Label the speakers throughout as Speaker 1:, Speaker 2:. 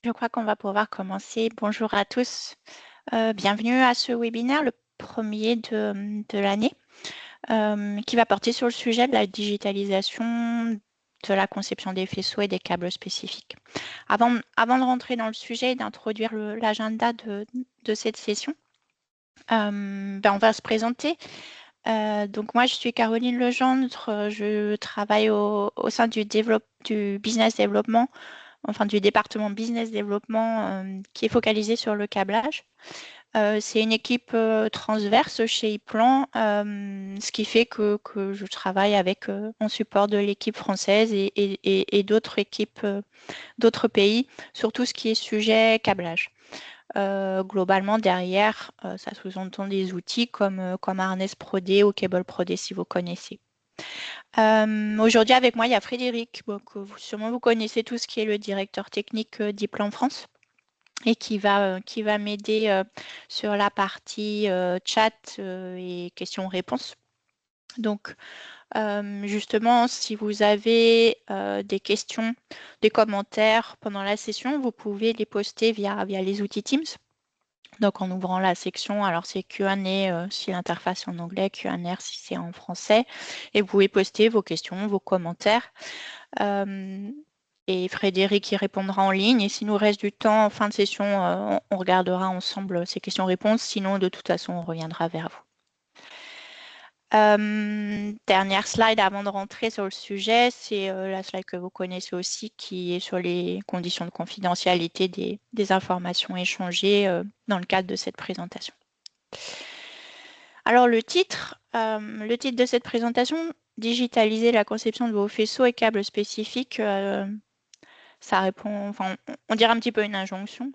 Speaker 1: Je crois qu'on va pouvoir commencer. Bonjour à tous. Bienvenue à ce webinaire, le premier de l'année, qui va porter sur le sujet de la digitalisation de la conception des faisceaux et des câbles spécifiques. Avant de rentrer dans le sujet et d'introduire l'agenda de cette session, on va se présenter. Donc moi, je suis Caroline Legendre, je travaille au sein du business développement, enfin du département business développement qui est focalisé sur le câblage. C'est une équipe transverse chez iPlan, ce qui fait que je travaille en support de l'équipe française et d'autres équipes d'autres pays sur tout ce qui est sujet câblage. Globalement, derrière, ça sous-entend des outils comme Harness Pro D ou Cable Pro D si vous connaissez. Aujourd'hui, avec moi, il y a Frédéric, que sûrement vous connaissez tous, qui est le directeur technique d'Iplan France et qui va m'aider sur la partie chat et questions-réponses. Donc, justement, si vous avez des questions, des commentaires pendant la session, vous pouvez les poster via les outils Teams. Donc, en ouvrant la section, alors c'est Q&A si l'interface est en anglais, Q&A si c'est en français. Et vous pouvez poster vos questions, vos commentaires. Et Frédéric y répondra en ligne. Et s'il nous reste du temps en fin de session, on regardera ensemble ces questions-réponses. Sinon, de toute façon, on reviendra vers vous. Dernière slide avant de rentrer sur le sujet, c'est la slide que vous connaissez aussi, qui est sur les conditions de confidentialité des informations échangées dans le cadre de cette présentation. Alors le titre de cette présentation, digitaliser la conception de vos faisceaux et câbles spécifiques, ça répond, enfin, on dirait un petit peu une injonction.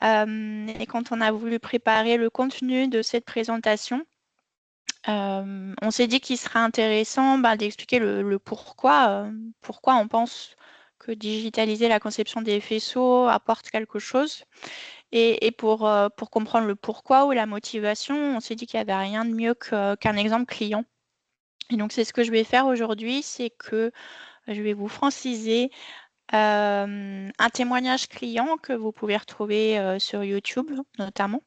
Speaker 1: Et quand on a voulu préparer le contenu de cette présentation, on s'est dit qu'il serait intéressant d'expliquer le pourquoi on pense que digitaliser la conception des faisceaux apporte quelque chose. Et pour comprendre le pourquoi ou la motivation, on s'est dit qu'il n'y avait rien de mieux qu'un exemple client. Et donc, c'est ce que je vais faire aujourd'hui, c'est que je vais vous franciser un témoignage client que vous pouvez retrouver sur YouTube, notamment.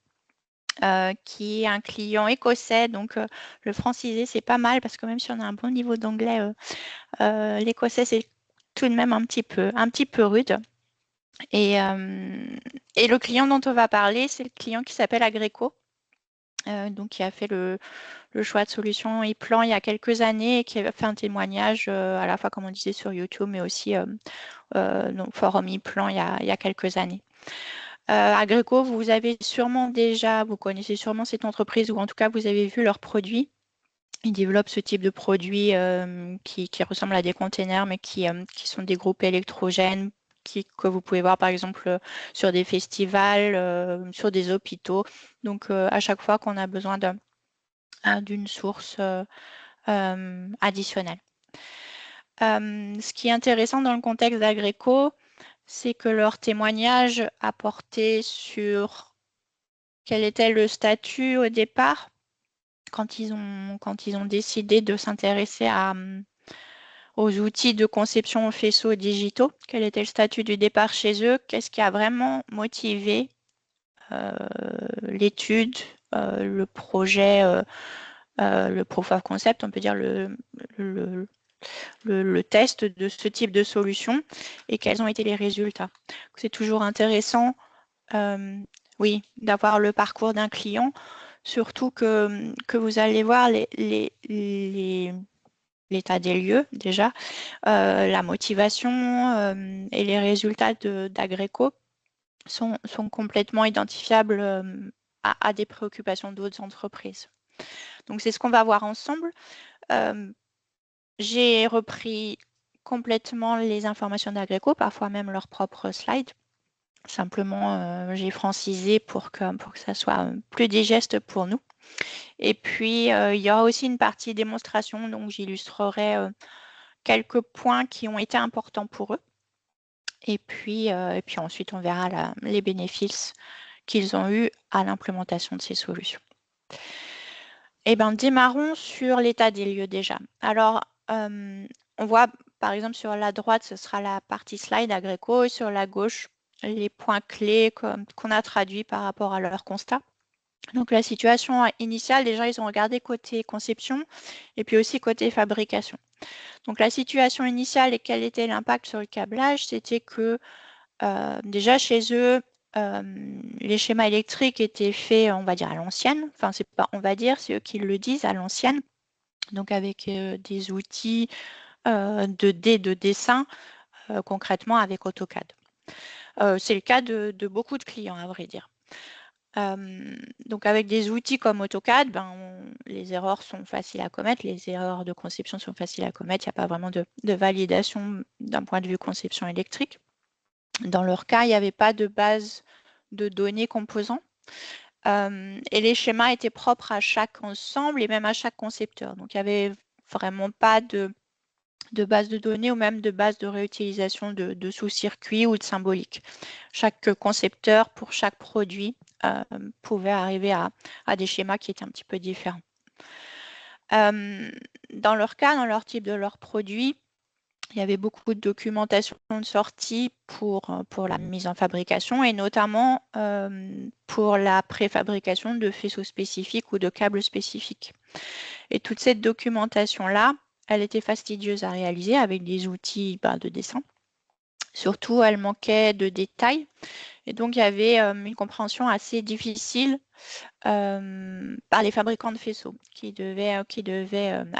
Speaker 1: Qui est un client écossais. Donc, le francisé, c'est pas mal parce que même si on a un bon niveau d'anglais, l'écossais, c'est tout de même un petit peu rude. Et le client dont on va parler, c'est le client qui s'appelle Agreco, donc qui a fait le choix de solution iPlan il y a quelques années et qui a fait un témoignage à la fois, comme on disait, sur YouTube, mais aussi donc forum iPlan il y a quelques années. Agreco, vous connaissez sûrement cette entreprise, ou en tout cas vous avez vu leurs produits. Ils développent ce type de produits qui ressemblent à des containers, mais qui sont des groupes électrogènes que vous pouvez voir par exemple sur des festivals, sur des hôpitaux. Donc à chaque fois qu'on a besoin d'une source additionnelle. Ce qui est intéressant dans le contexte d'Agreco, c'est que leur témoignage a porté sur quel était le statut au départ quand ils ont décidé de s'intéresser aux outils de conception aux faisceaux digitaux. Quel était le statut du départ chez eux? Qu'est-ce qui a vraiment motivé l'étude, le projet, le proof of concept, on peut dire le test de ce type de solution, et quels ont été les résultats. C'est toujours intéressant, oui, d'avoir le parcours d'un client, surtout que vous allez voir l'état des lieux déjà, la motivation et les résultats d'Agreco sont complètement identifiables à des préoccupations d'autres entreprises. Donc c'est ce qu'on va voir ensemble. J'ai repris complètement les informations d'Agreco, parfois même leurs propres slides. Simplement, j'ai francisé pour que ça soit plus digeste pour nous. Et puis, il y aura aussi une partie démonstration, donc j'illustrerai quelques points qui ont été importants pour eux. Et puis ensuite, on verra les bénéfices qu'ils ont eus à l'implémentation de ces solutions. Eh bien, démarrons sur l'état des lieux déjà. Alors, on voit, par exemple, sur la droite, ce sera la partie slide Agreco, et sur la gauche, les points clés qu'on a traduits par rapport à leur constat. Donc la situation initiale, déjà, ils ont regardé côté conception et puis aussi côté fabrication. Donc la situation initiale et quel était l'impact sur le câblage, c'était que déjà chez eux, les schémas électriques étaient faits, on va dire, à l'ancienne. Enfin, c'est pas, on va dire, c'est eux qui le disent, à l'ancienne. Donc avec des outils 2D de dessin, concrètement avec AutoCAD. C'est le cas de beaucoup de clients, à vrai dire. Donc avec des outils comme AutoCAD, les erreurs sont faciles à commettre, les erreurs de conception sont faciles à commettre, il n'y a pas vraiment de validation d'un point de vue conception électrique. Dans leur cas, il n'y avait pas de base de données composants et les schémas étaient propres à chaque ensemble et même à chaque concepteur. Donc il n'y avait vraiment pas de base de données ou même de base de réutilisation de sous-circuits ou de symbolique. Chaque concepteur pour chaque produit pouvait arriver à des schémas qui étaient un petit peu différents. Dans leur cas, dans leur type de leur produit, il y avait beaucoup de documentation de sortie pour la mise en fabrication et notamment pour la préfabrication de faisceaux spécifiques ou de câbles spécifiques. Et toute cette documentation-là, elle était fastidieuse à réaliser avec des outils de dessin. Surtout, elle manquait de détails. Et donc, il y avait une compréhension assez difficile par les fabricants de faisceaux à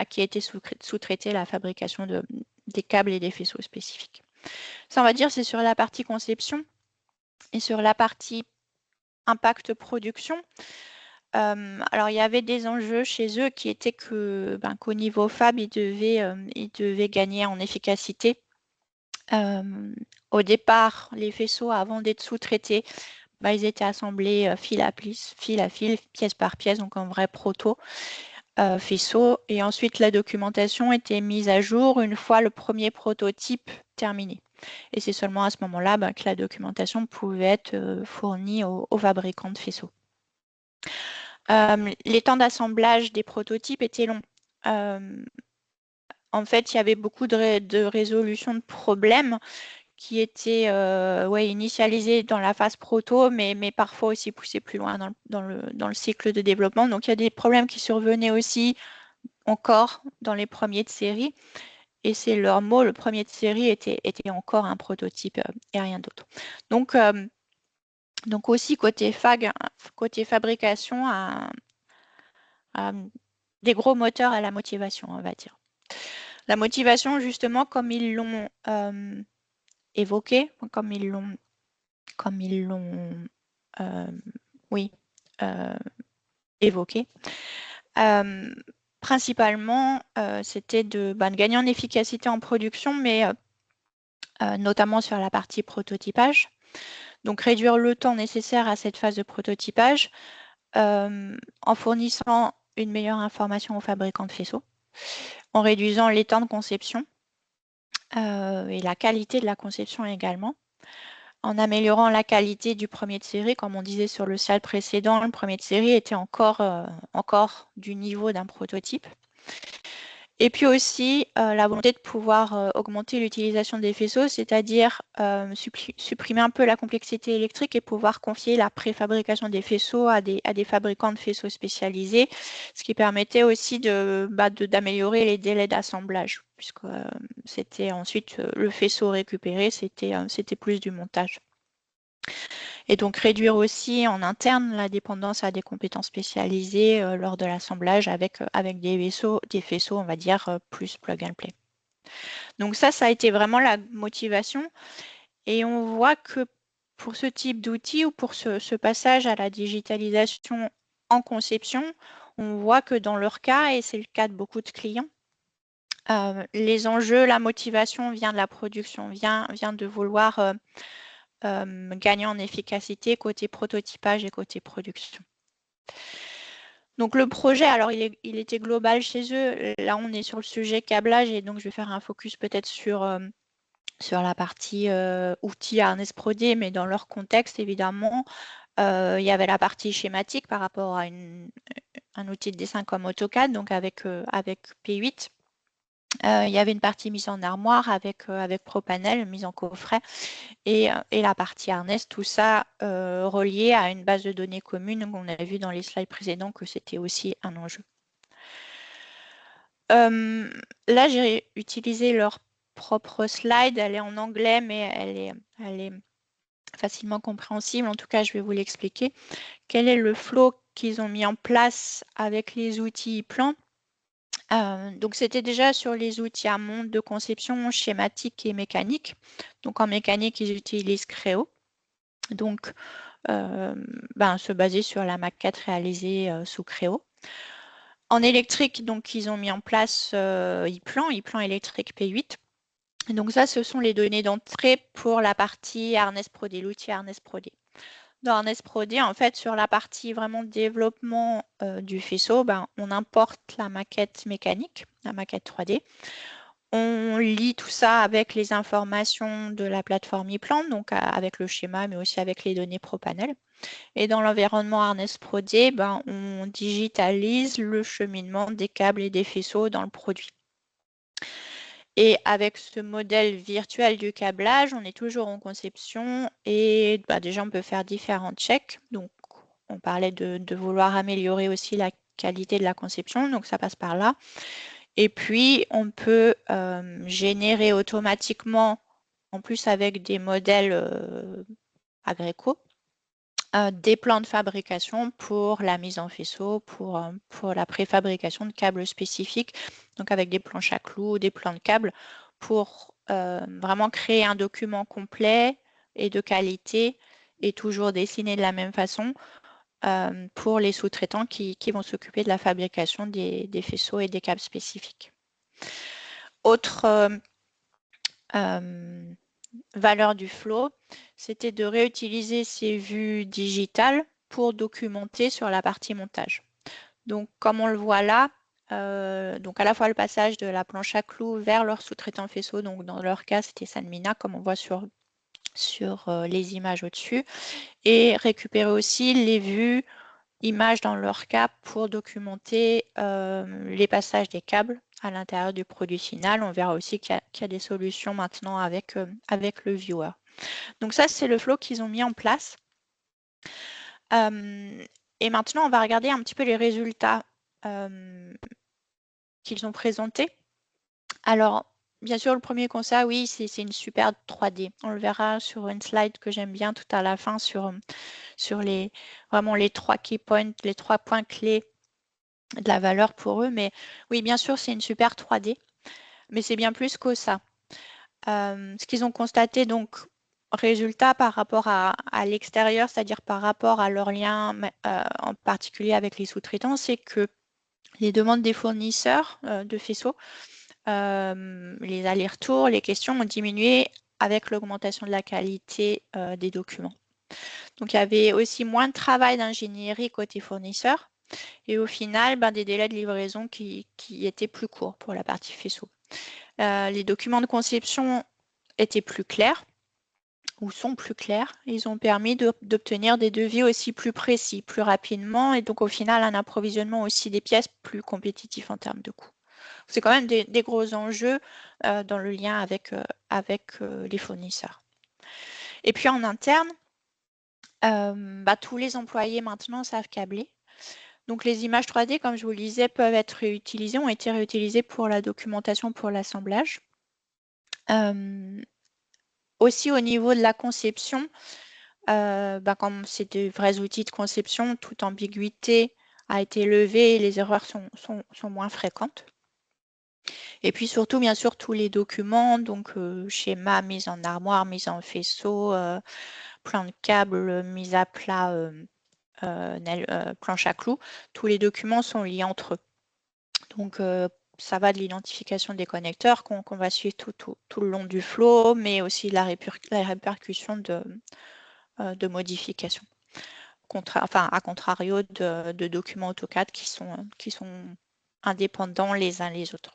Speaker 1: qui était sous-traitée la fabrication des câbles et des faisceaux spécifiques. Ça, on va dire, c'est sur la partie conception et sur la partie impact production. Alors, il y avait des enjeux chez eux qui étaient qu'au niveau fab, ils devaient gagner en efficacité. Au départ, les faisceaux, avant d'être sous-traités, ils étaient assemblés fil à fil, pièce par pièce, donc en vrai proto faisceau. Et ensuite, la documentation était mise à jour une fois le premier prototype terminé. Et c'est seulement à ce moment-là que la documentation pouvait être fournie aux fabricants de faisceaux. Les temps d'assemblage des prototypes étaient longs. En fait, il y avait beaucoup de résolution de problèmes qui étaient initialisés dans la phase proto, mais parfois aussi poussés plus loin dans le cycle de développement. Donc, il y a des problèmes qui survenaient aussi encore dans les premiers de série. Et c'est leur mot, le premier de série était encore un prototype et rien d'autre. Donc aussi côté fabrication, des gros moteurs à la motivation, on va dire. La motivation, justement, comme ils l'ont évoqué, comme ils l'ont évoqué, principalement, c'était de gagner en efficacité en production, mais notamment sur la partie prototypage. Donc, réduire le temps nécessaire à cette phase de prototypage en fournissant une meilleure information aux fabricants de faisceaux, en réduisant les temps de conception et la qualité de la conception également, en améliorant la qualité du premier de série. Comme on disait sur le slide précédent, le premier de série était encore du niveau d'un prototype. Et puis aussi, la volonté de pouvoir augmenter l'utilisation des faisceaux, c'est-à-dire supprimer un peu la complexité électrique et pouvoir confier la préfabrication des faisceaux à des fabricants de faisceaux spécialisés, ce qui permettait aussi d'améliorer les délais d'assemblage, puisque c'était ensuite le faisceau récupéré, c'était plus du montage. Et donc réduire aussi en interne la dépendance à des compétences spécialisées lors de l'assemblage avec des faisceaux, on va dire, plus plug and play. Donc ça a été vraiment la motivation. Et on voit que pour ce type d'outil ou pour ce passage à la digitalisation en conception, on voit que dans leur cas, et c'est le cas de beaucoup de clients, les enjeux, la motivation vient de la production, vient de vouloir gagner en efficacité côté prototypage et côté production. Donc le projet, alors il était global chez eux. Là, on est sur le sujet câblage et donc je vais faire un focus peut-être sur la partie outils harness Pro D, mais dans leur contexte, évidemment, il y avait la partie schématique par rapport à un outil de dessin comme AutoCAD, donc avec P8. Il y avait une partie mise en armoire avec Propanel, mise en coffret, et la partie harness, tout ça relié à une base de données commune. On a vu dans les slides précédents que c'était aussi un enjeu. Là, j'ai utilisé leur propre slide. Elle est en anglais, mais elle est facilement compréhensible. En tout cas, je vais vous l'expliquer. Quel est le flow qu'ils ont mis en place avec les outils plan? Donc, c'était déjà sur les outils à monde de conception schématique et mécanique. Donc, en mécanique, ils utilisent Creo. Donc, se baser sur la maquette réalisée sous Creo. En électrique, donc, ils ont mis en place iPlan électrique P8. Donc ça, ce sont les données d'entrée pour la partie Harness Pro D, l'outil Harness Pro D. Dans Harness Pro D, en fait, sur la partie vraiment développement du faisceau, on importe la maquette mécanique, la maquette 3D. On lit tout ça avec les informations de la plateforme iPlan, donc avec le schéma, mais aussi avec les données Propanel. Et dans l'environnement Harness Pro D, on digitalise le cheminement des câbles et des faisceaux dans le produit. Et avec ce modèle virtuel du câblage, on est toujours en conception et déjà on peut faire différents checks. Donc on parlait de vouloir améliorer aussi la qualité de la conception, donc ça passe par là. Et puis on peut générer automatiquement, en plus avec des modèles Agreco, des plans de fabrication pour la mise en faisceau, pour la préfabrication de câbles spécifiques, donc avec des planches à clous, des plans de câbles, pour vraiment créer un document complet et de qualité et toujours dessiné de la même façon pour les sous-traitants qui vont s'occuper de la fabrication des faisceaux et des câbles spécifiques. Autre valeur du flow, c'était de réutiliser ces vues digitales pour documenter sur la partie montage. Donc, comme on le voit là, donc à la fois le passage de la planche à clous vers leur sous-traitant faisceau, donc dans leur cas, c'était Sanmina, comme on voit sur les images au-dessus, et récupérer aussi les vues images dans leur cas pour documenter les passages des câbles à l'intérieur du produit final. On verra aussi qu'il y a des solutions maintenant avec le viewer. Donc ça, c'est le flow qu'ils ont mis en place. Et maintenant, on va regarder un petit peu les résultats qu'ils ont présentés. Alors, bien sûr, le premier constat, oui, c'est une super 3D. On le verra sur une slide que j'aime bien tout à la fin sur vraiment les 3 key points, les 3 points clés de la valeur pour eux. Mais oui, bien sûr, c'est une super 3D, mais c'est bien plus que ça. Ce qu'ils ont constaté, donc, résultat par rapport à l'extérieur, c'est-à-dire par rapport à leur lien en particulier avec les sous-traitants, c'est que les demandes des fournisseurs de faisceaux, les allers-retours, les questions ont diminué avec l'augmentation de la qualité des documents. Donc, il y avait aussi moins de travail d'ingénierie côté fournisseur et au final, des délais de livraison qui étaient plus courts pour la partie faisceau. Les documents de conception étaient plus clairs ou sont plus clairs. Ils ont permis d'obtenir des devis aussi plus précis, plus rapidement et donc au final un approvisionnement aussi des pièces plus compétitif en termes de coût. C'est quand même des gros enjeux dans le lien avec les fournisseurs. Et puis en interne, tous les employés maintenant savent câbler. Donc les images 3D, comme je vous le disais, peuvent être réutilisées, ont été réutilisées pour la documentation, pour l'assemblage. Aussi au niveau de la conception, comme c'est de vrais outils de conception, toute ambiguïté a été levée et les erreurs sont moins fréquentes. Et puis surtout, bien sûr, tous les documents, donc schéma, mise en armoire, mise en faisceau, plan de câble, mise à plat, planche à clous, tous les documents sont liés entre eux. Donc ça va de l'identification des connecteurs qu'on va suivre tout le long du flow, mais aussi la répercussion de modifications. À contrario de documents AutoCAD qui sont indépendants les uns les autres.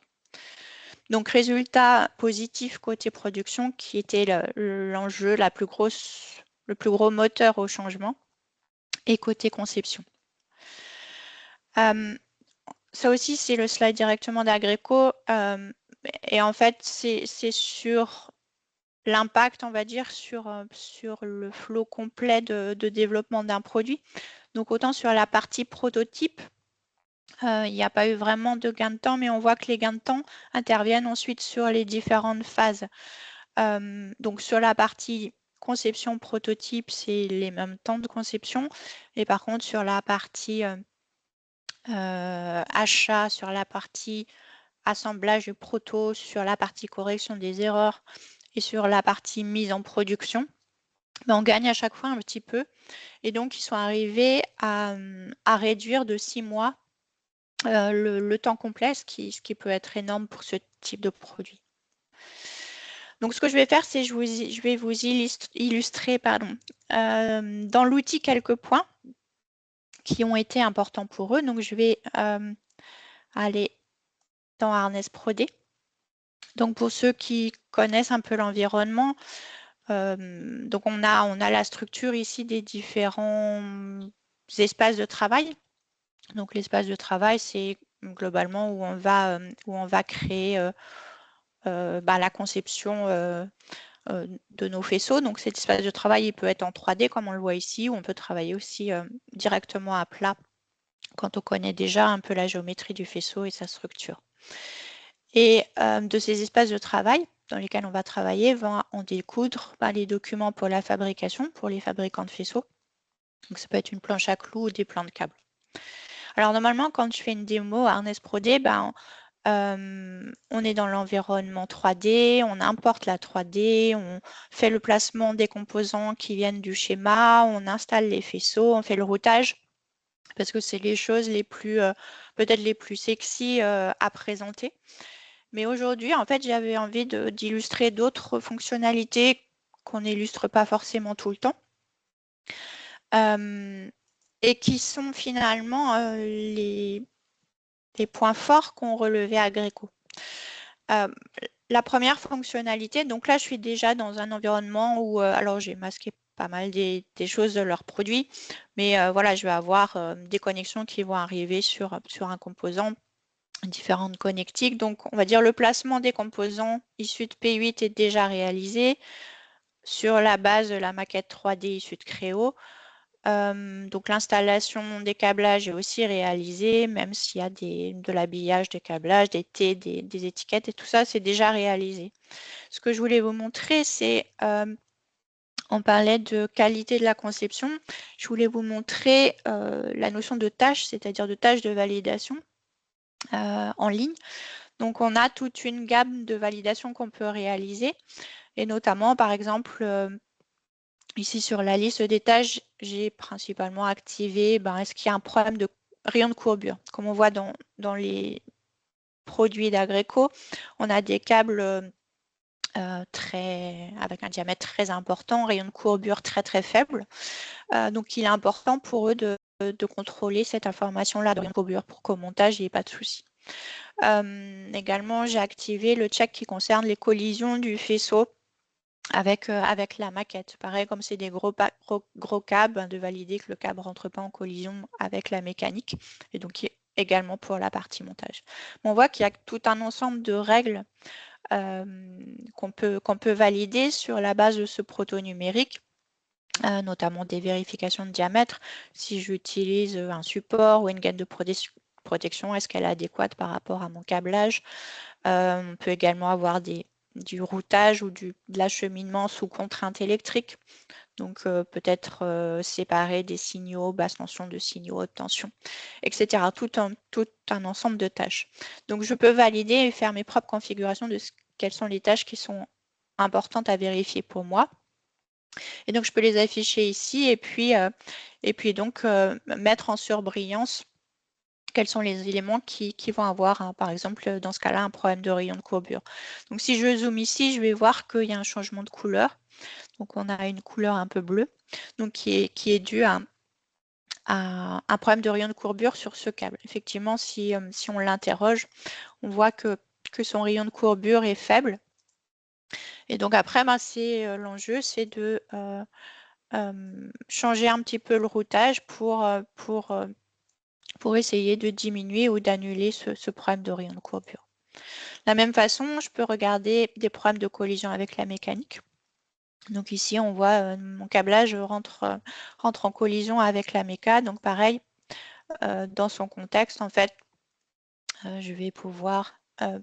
Speaker 1: Donc, résultat positif côté production qui était l'enjeu, le plus gros moteur au changement, et côté conception. Ça aussi, c'est le slide directement d'Agreco. et en fait, c'est sur l'impact, on va dire, sur le flot complet de développement d'un produit. Donc, autant sur la partie prototype, il n'y a pas eu vraiment de gain de temps, mais on voit que les gains de temps interviennent ensuite sur les différentes phases. Donc, sur la partie conception prototype, c'est les mêmes temps de conception. Et par contre, sur la partie achat, sur la partie assemblage du proto, sur la partie correction des erreurs et sur la partie mise en production, ben, on gagne à chaque fois un petit peu. Et donc, ils sont arrivés à réduire de 6 mois le temps complet, ce qui peut être énorme pour ce type de produit. Donc, ce que je vais faire, c'est je vais vous illustrer dans l'outil quelques points qui ont été importants pour eux. Donc, je vais aller dans Harness Pro D. Donc, pour ceux qui connaissent un peu l'environnement, donc on a la structure ici des différents espaces de travail. Donc, l'espace de travail, c'est globalement où on va créer la conception de nos faisceaux. Donc, cet espace de travail, il peut être en 3D, comme on le voit ici, ou on peut travailler aussi directement à plat quand on connaît déjà un peu la géométrie du faisceau et sa structure. Et de ces espaces de travail dans lesquels on va travailler, vont en découdre les documents pour la fabrication, pour les fabricants de faisceaux. Donc, ça peut être une planche à clous ou des plans de câbles. Alors, normalement, quand je fais une démo Harness Pro D, on est dans l'environnement 3D, on importe la 3D, on fait le placement des composants qui viennent du schéma, on installe les faisceaux, on fait le routage, parce que c'est les choses les plus, peut-être les plus sexy à présenter. Mais aujourd'hui, en fait, j'avais envie d'illustrer d'autres fonctionnalités qu'on n'illustre pas forcément tout le temps. Et qui sont finalement les points forts qu'on relevait à Greco. La première fonctionnalité, donc là je suis déjà dans un environnement où, alors j'ai masqué pas mal des choses de leurs produits, mais voilà, je vais avoir des connexions qui vont arriver sur un composant, différentes connectiques. Donc on va dire le placement des composants issus de P8 est déjà réalisé sur la base de la maquette 3D issue de Creo. Donc l'installation des câblages est aussi réalisée, même s'il y a de l'habillage des câblages, des T, des étiquettes et tout ça, c'est déjà réalisé. Ce que je voulais vous montrer, c'est, on parlait de qualité de la conception, je voulais vous montrer la notion de tâche, c'est-à-dire de tâche de validation en ligne. Donc on a toute une gamme de validation qu'on peut réaliser, et notamment par exemple, ici sur la liste des tâches, j'ai principalement activé est-ce qu'il y a un problème de rayon de courbure. Comme on voit dans les produits d'Agreco, on a des câbles avec un diamètre très important, rayon de courbure très très faible. Donc il est important pour eux de contrôler cette information-là de rayon de courbure pour qu'au montage, il n'y ait pas de souci. Également, j'ai activé le check qui concerne les collisions du faisceau avec la maquette. Pareil, comme c'est des gros câbles, de valider que le câble ne rentre pas en collision avec la mécanique, et donc également pour la partie montage. On voit qu'il y a tout un ensemble de règles qu'on peut valider sur la base de ce proto-numérique, notamment des vérifications de diamètre. Si j'utilise un support ou une gaine de protection, est-ce qu'elle est adéquate par rapport à mon câblage? On peut également avoir du routage ou de l'acheminement sous contrainte électrique. Donc peut-être séparer des signaux, basse tension de signaux, haute tension, etc. Tout un ensemble de tâches. Donc je peux valider et faire mes propres configurations de quelles sont les tâches qui sont importantes à vérifier pour moi. Et donc je peux les afficher ici et puis donc mettre en surbrillance quels sont les éléments qui vont avoir, par exemple, dans ce cas-là, un problème de rayon de courbure. Donc, si je zoome ici, je vais voir qu'il y a un changement de couleur. Donc, on a une couleur un peu bleue, donc qui est due à un problème de rayon de courbure sur ce câble. Effectivement, si on l'interroge, on voit que son rayon de courbure est faible. Et donc, après, l'enjeu, c'est de changer un petit peu le routage pour essayer de diminuer ou d'annuler ce problème de rayon de courbure. De la même façon, je peux regarder des problèmes de collision avec la mécanique. Donc ici, on voit mon câblage rentre en collision avec la méca. Donc pareil, dans son contexte, en fait, je vais pouvoir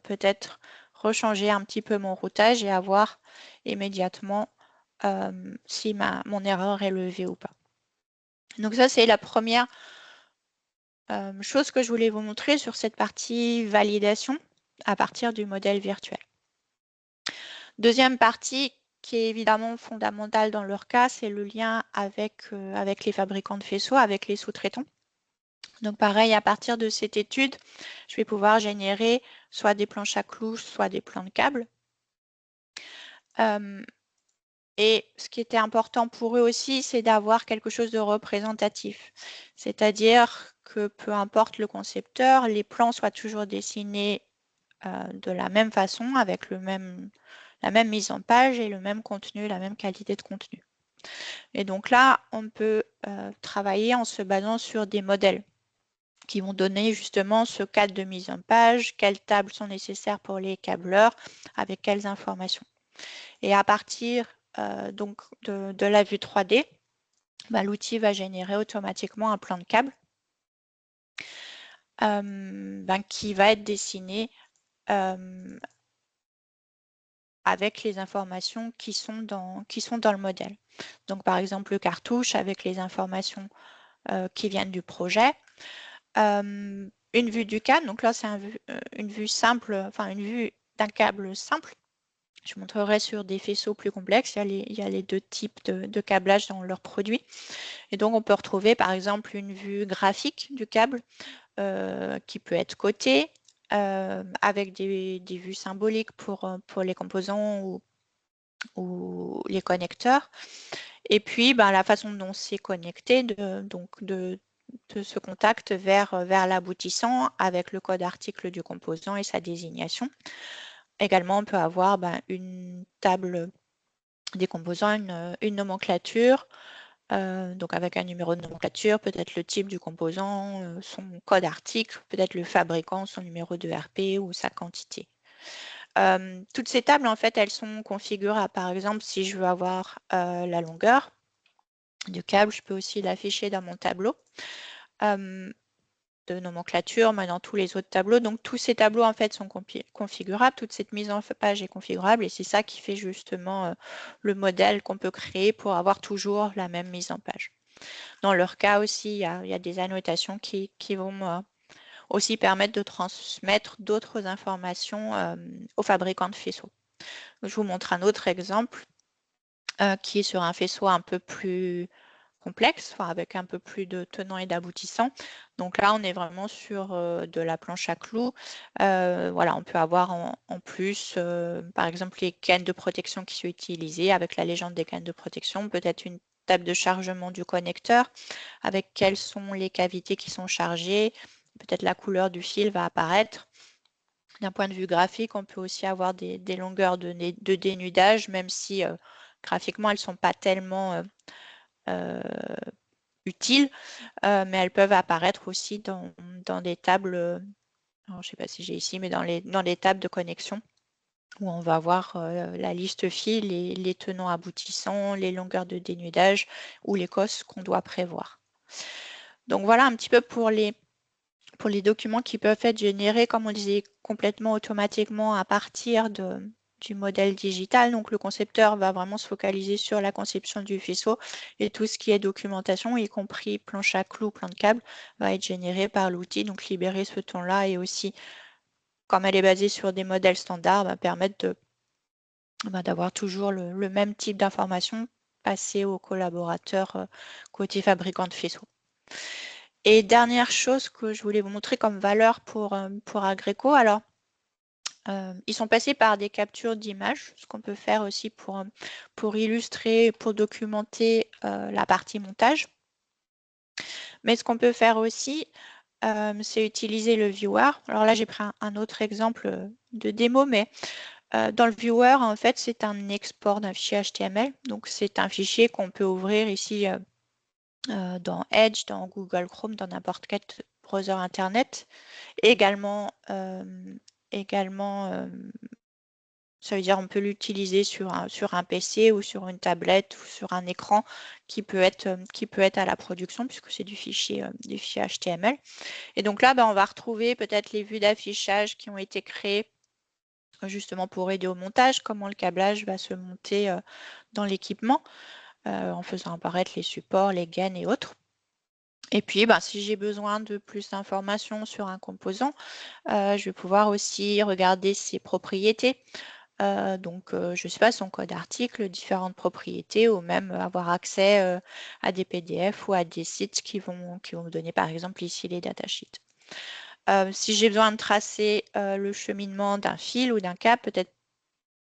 Speaker 1: peut-être rechanger un petit peu mon routage et avoir immédiatement si mon erreur est levée ou pas. Donc ça, c'est la première chose que je voulais vous montrer sur cette partie validation à partir du modèle virtuel. Deuxième partie qui est évidemment fondamentale dans leur cas, c'est le lien avec les fabricants de faisceaux, avec les sous-traitants. Donc pareil, à partir de cette étude, je vais pouvoir générer soit des planches à clous, soit des plans de câbles. Et ce qui était important pour eux aussi, c'est d'avoir quelque chose de représentatif. C'est-à-dire que peu importe le concepteur, les plans soient toujours dessinés de la même façon, avec la même mise en page et le même contenu, la même qualité de contenu. Et donc là, on peut travailler en se basant sur des modèles qui vont donner justement ce cadre de mise en page, quelles tables sont nécessaires pour les câbleurs, avec quelles informations. Et à partir donc de la vue 3D, l'outil va générer automatiquement un plan de câble qui va être dessiné avec les informations qui sont dans le modèle. Donc par exemple le cartouche avec les informations qui viennent du projet. Une vue du câble, donc là c'est une vue simple, enfin une vue d'un câble simple. Je montrerai sur des faisceaux plus complexes, il y a les deux types de câblage dans leurs produits. Et donc on peut retrouver par exemple une vue graphique du câble qui peut être cotée, avec des vues symboliques pour les composants ou les connecteurs. Et puis la façon dont c'est connecté, de ce contact vers l'aboutissant avec le code article du composant et sa désignation. Également, on peut avoir une table des composants, une nomenclature, donc avec un numéro de nomenclature, peut-être le type du composant, son code article, peut-être le fabricant, son numéro de RP ou sa quantité. Toutes ces tables, en fait, elles sont configurables. Par exemple, si je veux avoir la longueur du câble, je peux aussi l'afficher dans mon tableau de nomenclature, mais dans tous les autres tableaux. Donc tous ces tableaux en fait sont configurables, toute cette mise en page est configurable et c'est ça qui fait justement le modèle qu'on peut créer pour avoir toujours la même mise en page. Dans leur cas aussi, il y a des annotations qui vont aussi permettre de transmettre d'autres informations aux fabricants de faisceaux. Je vous montre un autre exemple qui est sur un faisceau un peu plus complexe, avec un peu plus de tenants et d'aboutissants. Donc là, on est vraiment sur de la planche à clous. Voilà, on peut avoir en plus, par exemple, les cannes de protection qui sont utilisées avec la légende des cannes de protection, peut-être une table de chargement du connecteur avec quelles sont les cavités qui sont chargées, peut-être la couleur du fil va apparaître. D'un point de vue graphique, on peut aussi avoir des longueurs de dénudage, même si graphiquement, elles ne sont pas tellement utiles, mais elles peuvent apparaître aussi dans des tables, alors, je ne sais pas si j'ai ici, mais dans les tables de connexion, où on va avoir la liste fil, les tenants aboutissants, les longueurs de dénudage ou les cosses qu'on doit prévoir. Donc voilà un petit peu pour les documents qui peuvent être générés, comme on disait, complètement automatiquement à partir du modèle digital. Donc le concepteur va vraiment se focaliser sur la conception du faisceau et tout ce qui est documentation, y compris planche à clous, plan de câble, va être généré par l'outil. Donc libérer ce temps-là et aussi, comme elle est basée sur des modèles standards, va permettre d'avoir toujours le même type d'information passé aux collaborateurs côté fabricant de faisceaux. Et dernière chose que je voulais vous montrer comme valeur pour Agreco, alors ils sont passés par des captures d'images, ce qu'on peut faire aussi pour illustrer, pour documenter la partie montage. Mais ce qu'on peut faire aussi, c'est utiliser le viewer. Alors là, j'ai pris un autre exemple de démo, mais dans le viewer, en fait, c'est un export d'un fichier HTML. Donc, c'est un fichier qu'on peut ouvrir ici dans Edge, dans Google Chrome, dans n'importe quel browser Internet. Et également également, ça veut dire on peut l'utiliser sur un PC ou sur une tablette ou sur un écran qui peut être à la production puisque c'est du fichier HTML. Et donc là, on va retrouver peut-être les vues d'affichage qui ont été créées justement pour aider au montage, comment le câblage va se monter dans l'équipement en faisant apparaître les supports, les gaines et autres. Et puis, si j'ai besoin de plus d'informations sur un composant, je vais pouvoir aussi regarder ses propriétés. Donc, je ne sais pas, son code article, différentes propriétés, ou même avoir accès à des PDF ou à des sites qui vont me donner, par exemple, ici les datasheets. Si j'ai besoin de tracer le cheminement d'un fil ou d'un câble, peut-être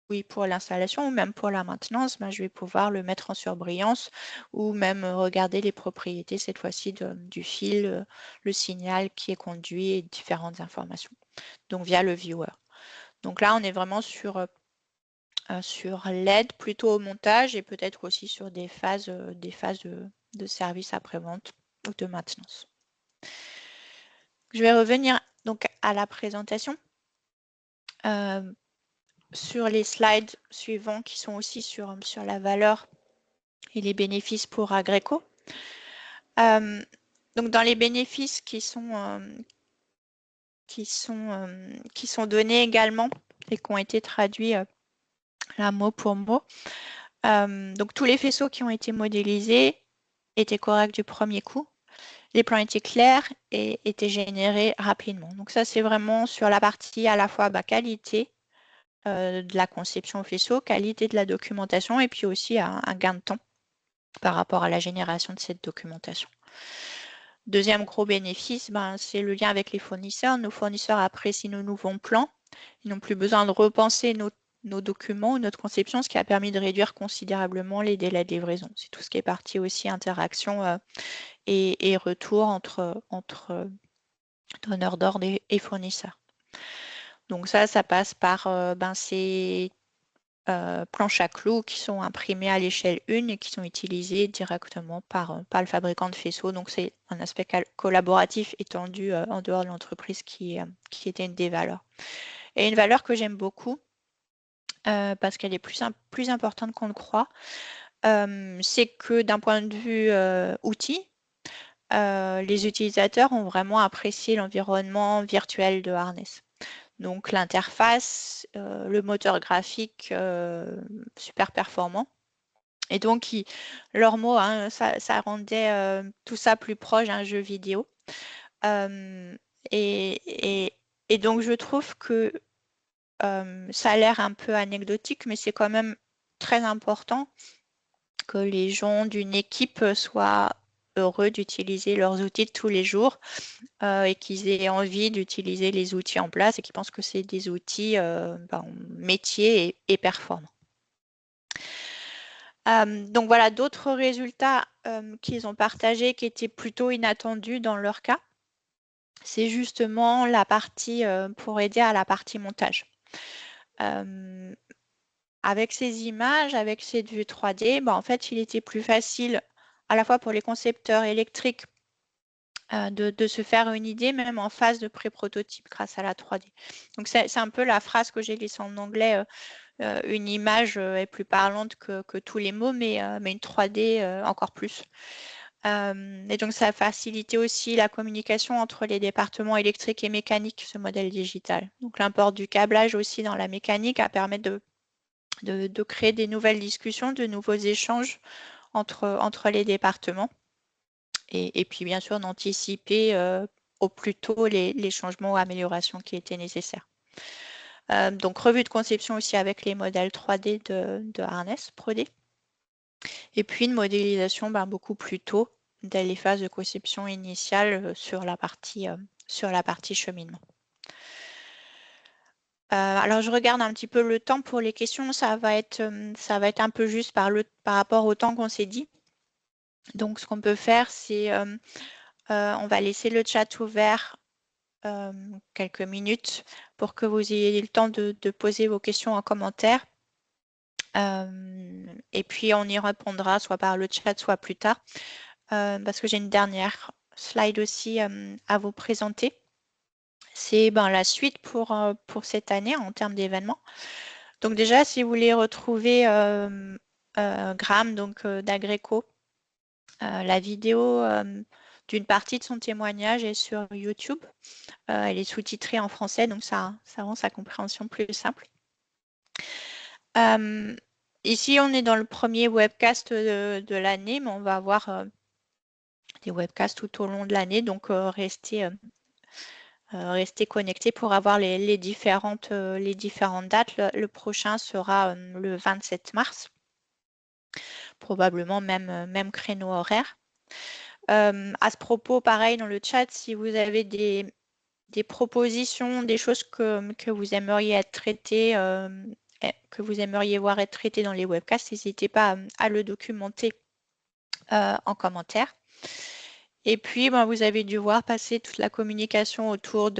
Speaker 1: oui pour l'installation ou même pour la maintenance, je vais pouvoir le mettre en surbrillance ou même regarder les propriétés cette fois-ci du fil, le signal qui est conduit et différentes informations. Donc via le viewer. Donc là, on est vraiment sur l'aide plutôt au montage et peut-être aussi sur des phases de service après-vente ou de maintenance. Je vais revenir donc à la présentation. Sur les slides suivants qui sont aussi sur la valeur et les bénéfices pour Agreco. Donc dans les bénéfices qui sont donnés également et qui ont été traduits là mot pour mot. Donc tous les faisceaux qui ont été modélisés étaient corrects du premier coup. Les plans étaient clairs et étaient générés rapidement. Donc ça, c'est vraiment sur la partie à la fois qualité de la conception au faisceau, qualité de la documentation et puis aussi un gain de temps par rapport à la génération de cette documentation. Deuxième gros bénéfice, c'est le lien avec les fournisseurs. Nos fournisseurs apprécient nos nouveaux plans. Ils n'ont plus besoin de repenser nos documents ou notre conception, ce qui a permis de réduire considérablement les délais de livraison. C'est tout ce qui est partie aussi interaction et retour entre donneurs d'ordre et fournisseurs. Donc ça passe par ces planches à clous qui sont imprimées à l'échelle 1 et qui sont utilisées directement par le fabricant de faisceaux. Donc c'est un aspect collaboratif étendu en dehors de l'entreprise qui était une des valeurs. Et une valeur que j'aime beaucoup, parce qu'elle est plus importante qu'on le croit, c'est que d'un point de vue outil, les utilisateurs ont vraiment apprécié l'environnement virtuel de Harness. Donc l'interface, le moteur graphique super performant. Et donc leur mot, ça rendait tout ça plus proche d'un jeu vidéo. Et donc je trouve que ça a l'air un peu anecdotique, mais c'est quand même très important que les gens d'une équipe soient heureux d'utiliser leurs outils de tous les jours et qu'ils aient envie d'utiliser les outils en place et qu'ils pensent que c'est des outils métiers et performants. Donc voilà, d'autres résultats qu'ils ont partagés qui étaient plutôt inattendus dans leur cas, c'est justement la partie pour aider à la partie montage. Avec ces images, avec cette vue 3D, en fait, il était plus facile à la fois pour les concepteurs électriques de se faire une idée, même en phase de pré-prototype grâce à la 3D. Donc, c'est un peu la phrase que j'ai laissée en anglais. Une image est plus parlante que tous les mots, mais une 3D encore plus. Et donc, ça a facilité aussi la communication entre les départements électriques et mécaniques, ce modèle digital. Donc, l'import du câblage aussi dans la mécanique a permis de créer des nouvelles discussions, de nouveaux échanges entre les départements. Et puis, bien sûr, d'anticiper au plus tôt les changements ou améliorations qui étaient nécessaires. Donc, revue de conception aussi avec les modèles 3D de Harness Pro-D. Et puis, une modélisation beaucoup plus tôt dès les phases de conception initiale sur la partie cheminement. Alors, je regarde un petit peu le temps pour les questions. Ça va être un peu juste par rapport au temps qu'on s'est dit. Donc, ce qu'on peut faire, c'est on va laisser le chat ouvert quelques minutes pour que vous ayez le temps de poser vos questions en commentaire. Et puis, on y répondra soit par le chat, soit plus tard, parce que j'ai une dernière slide aussi à vous présenter. c'est la suite pour cette année en termes d'événements. Donc déjà, si vous voulez retrouver Graham, donc d'Agreco, la vidéo d'une partie de son témoignage est sur YouTube. Elle est sous-titrée en français, donc ça rend sa compréhension plus simple. Ici, on est dans le premier webcast de l'année, mais on va avoir des webcasts tout au long de l'année, donc restez connectés pour avoir les différentes dates. Le prochain sera le 27 mars, probablement même créneau horaire. À ce propos, pareil dans le chat, si vous avez des propositions, des choses que vous aimeriez être traitées, que vous aimeriez voir être traitées dans les webcasts, n'hésitez pas à le documenter en commentaire. Et puis, vous avez dû voir passer toute la communication autour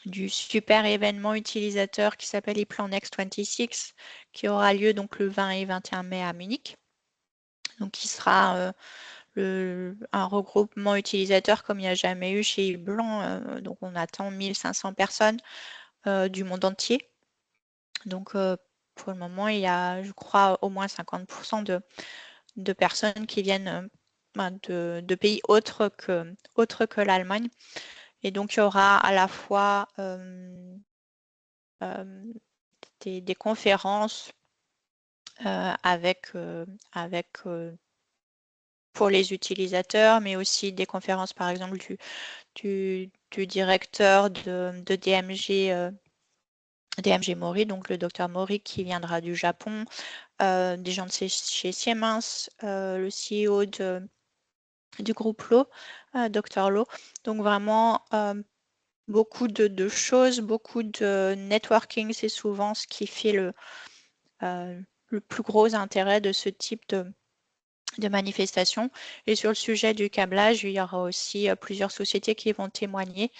Speaker 1: du super événement utilisateur qui s'appelle ePlanX 26, qui aura lieu donc le 20 et 21 mai à Munich. Donc, qui sera un regroupement utilisateur comme il n'y a jamais eu chez Yves Blanc. Donc, on attend 1500 personnes du monde entier. Donc, pour le moment, il y a, je crois, au moins 50% de personnes qui viennent de pays autres que l'Allemagne. Et donc, il y aura à la fois des conférences avec pour les utilisateurs, mais aussi des conférences, par exemple, du directeur de DMG, DMG Mori, donc le docteur Mori qui viendra du Japon, des gens de chez Siemens, le CEO du groupe Lowe, Dr Lowe. Donc vraiment beaucoup de choses, beaucoup de networking, c'est souvent ce qui fait le plus gros intérêt de ce type de manifestation. Et sur le sujet du câblage, il y aura aussi plusieurs sociétés qui vont témoigner.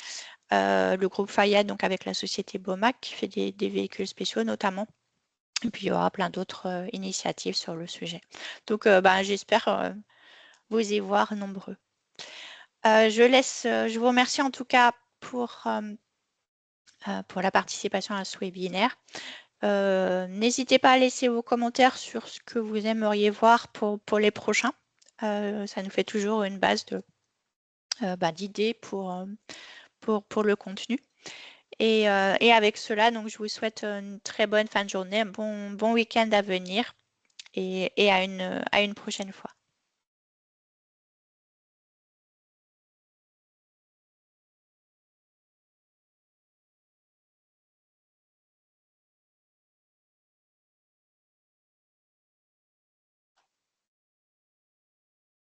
Speaker 1: Le groupe Fayad, donc avec la société Bomac, qui fait des véhicules spéciaux notamment. Et puis il y aura plein d'autres initiatives sur le sujet. Donc j'espère vous y voir nombreux. Je vous remercie en tout cas pour la participation à ce webinaire. N'hésitez pas à laisser vos commentaires sur ce que vous aimeriez voir pour les prochains. Ça nous fait toujours une base d'idées pour le contenu. Et avec cela, donc, je vous souhaite une très bonne fin de journée, un bon week-end à venir et à une prochaine fois.